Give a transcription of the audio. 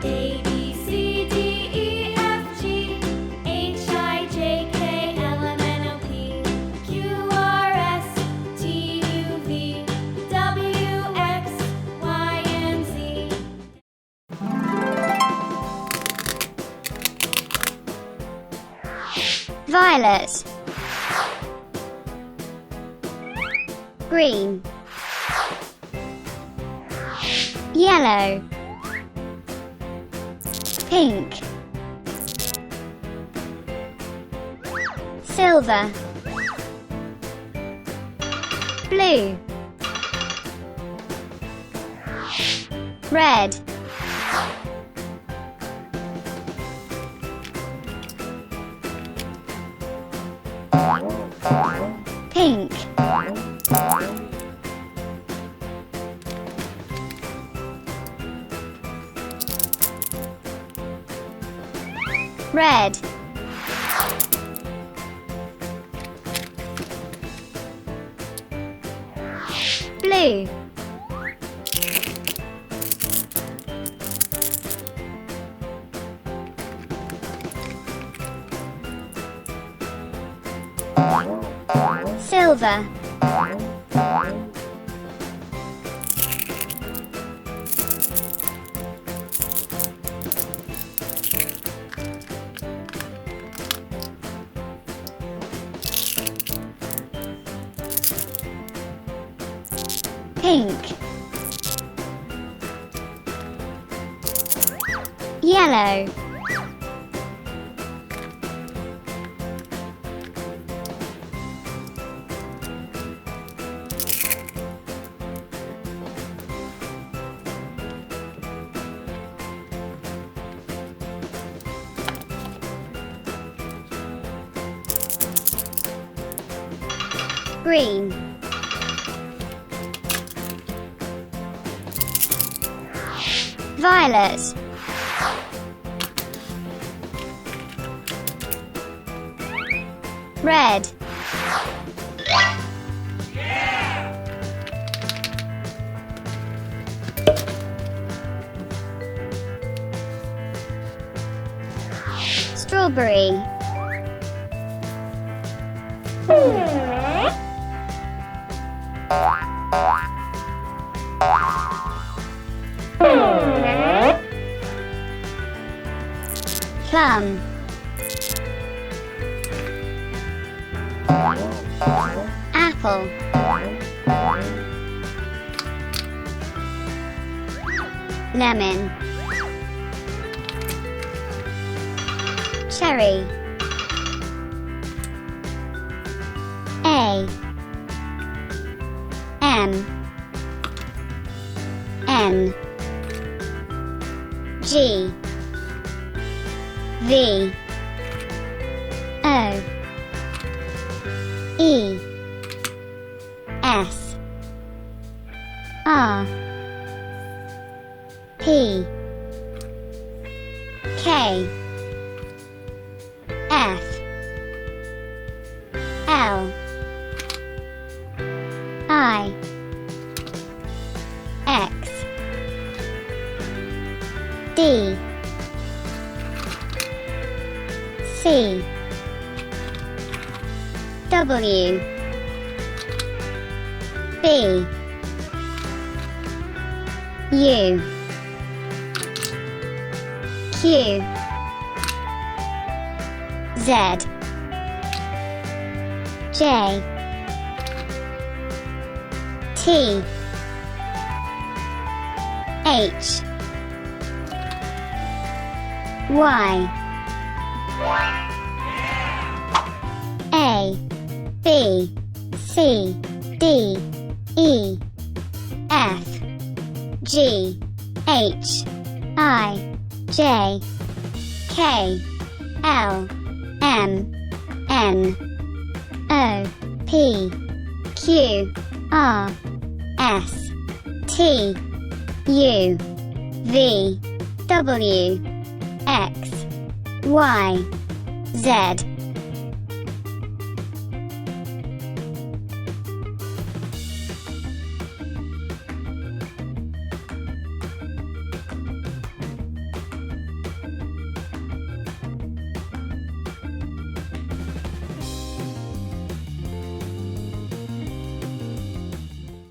A, B, C, D, E, F, G, H, I, J, K, L, M, N, O, P, Q, R, S, T, U, V, W, X, Y, and Z. Violet, green, yellow, pink, silver, blue, red, pink, red, blue, silver, pink, yellow, green, violet, red, strawberry, plum, apple, lemon, cherry, A, M, N, G, V, O, E, S, R, P, K, F, L, I, X, D, C, W, B, U, Q, Z, J, T, H, Y, A, B, C, D, E, F, G, H, I, J, K, L, M, N, O, P, Q, R, S, T, U, V, W, X, Y, Z.